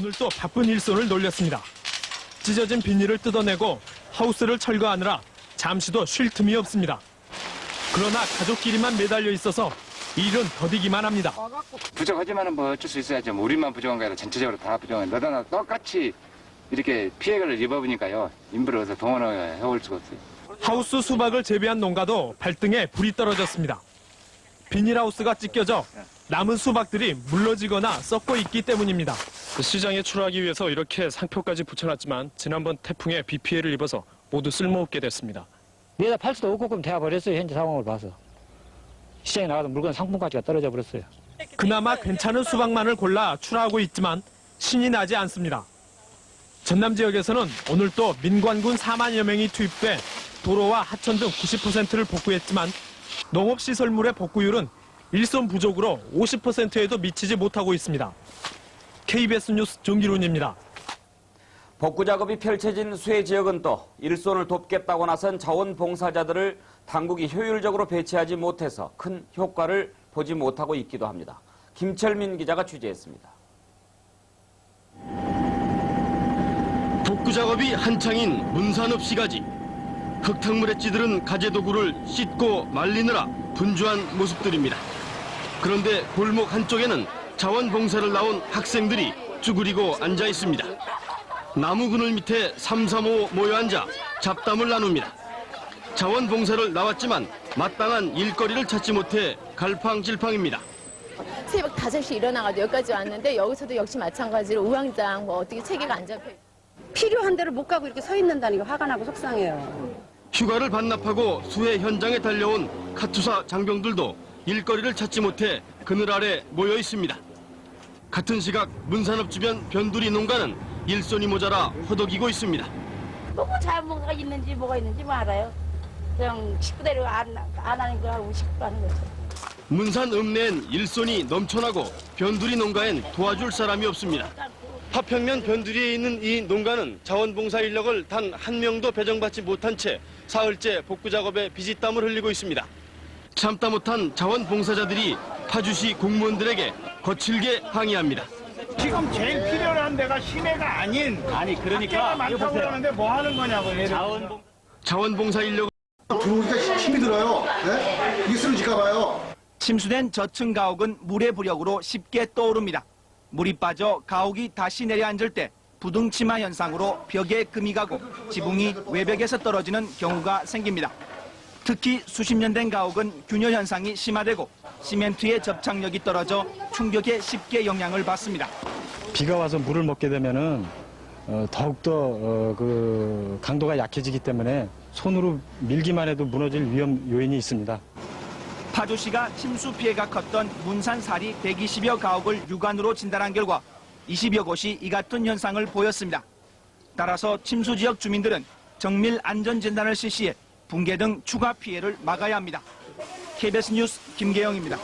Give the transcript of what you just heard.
오늘 또 바쁜 일손을 놀렸습니다. 찢어진 비닐을 뜯어내고 하우스를 철거하느라 잠시도 쉴 틈이 없습니다. 그러나 가족끼리만 매달려 있어서 일은 더디기만 합니다. 부족하지만은 뭐 어쩔 수 있어야죠. 뭐 우리만 부족한 게 아니라 전체적으로 다 부족한. 너도 나도 똑같이 이렇게 피해를 입어보니까요. 인부를 어서 동원을 해올 수가 없어요. 하우스 수박을 재배한 농가도 발등에 불이 떨어졌습니다. 비닐하우스가 찢겨져 남은 수박들이 물러지거나 썩고 있기 때문입니다. 시장에 출하하기 위해서 이렇게 상표까지 붙여놨지만 지난번 태풍에 비 피해를 입어서 모두 쓸모없게 됐습니다. 내다 팔 수도 없게끔 되어버렸어요. 현재 상황을 봐서. 시장에 나가도 물건 상품 가치가 떨어져 버렸어요. 그나마 괜찮은 수박만을 골라 출하하고 있지만 신이 나지 않습니다. 전남 지역에서는 오늘 또 민관군 4만여 명이 투입돼 도로와 하천 등 90%를 복구했지만 농업시설물의 복구율은 일손 부족으로 50%에도 미치지 못하고 있습니다. KBS 뉴스 정기훈입니다. 복구 작업이 펼쳐진 수해 지역은 또 일손을 돕겠다고 나선 자원봉사자들을 당국이 효율적으로 배치하지 못해서 큰 효과를 보지 못하고 있기도 합니다. 김철민 기자가 취재했습니다. 복구 작업이 한창인 문산읍 시가지. 흙탕물에 찌들은 가재도구를 씻고 말리느라 분주한 모습들입니다. 그런데 골목 한쪽에는 자원봉사를 나온 학생들이 쭈그리고 앉아 있습니다. 나무 그늘 밑에 335 모여 앉아 잡담을 나눕니다. 자원봉사를 나왔지만 마땅한 일거리를 찾지 못해 갈팡질팡입니다. 새벽 5시 일어나가지고 여기까지 왔는데 여기서도 역시 마찬가지로 우왕좌왕 어떻게 체계가 안 잡혀. 필요한 데를 못 가고 이렇게 서 있는다는 게 화가 나고 속상해요. 휴가를 반납하고 수해 현장에 달려온 카투사 장병들도 일거리를 찾지 못해 그늘 아래 모여 있습니다. 같은 시각 문산읍 주변 변두리 농가는 일손이 모자라 허덕이고 있습니다. 뭐가 잘못가 있는지 뭐가 있는지 뭐 알아요. 그냥 식구대로 안 하는 거 하고 식구 하는 거죠. 문산 읍내엔 일손이 넘쳐나고 변두리 농가엔 도와줄 사람이 없습니다. 파평면 변두리에 있는 이 농가는 자원봉사 인력을 단 한 명도 배정받지 못한 채 사흘째 복구 작업에 비지땀을 흘리고 있습니다. 참다 못한 자원봉사자들이 파주시 공무원들에게 거칠게 항의합니다. 지금 제일 필요한 데가 시내가 아닌 그러니까 많다고 그러는데 뭐 하는 거냐고. 자원봉사 인력을 들어오니까 힘이 들어요. 네? 이게 쓰러질까 봐요. 침수된 저층 가옥은 물의 부력으로 쉽게 떠오릅니다. 물이 빠져 가옥이 다시 내려앉을 때 부등치마 현상으로 벽에 금이 가고 지붕이 외벽에서 떨어지는 경우가 생깁니다. 특히 수십 년 된 가옥은 균열 현상이 심화되고 시멘트의 접착력이 떨어져 충격에 쉽게 영향을 받습니다. 비가 와서 물을 먹게 되면은 더욱더 그 강도가 약해지기 때문에 손으로 밀기만 해도 무너질 위험 요인이 있습니다. 파주시가 침수 피해가 컸던 문산사리 120여 가옥을 유관으로 진단한 결과 20여 곳이 이 같은 현상을 보였습니다. 따라서 침수 지역 주민들은 정밀 안전 진단을 실시해 붕괴 등 추가 피해를 막아야 합니다. KBS 뉴스 김계영입니다.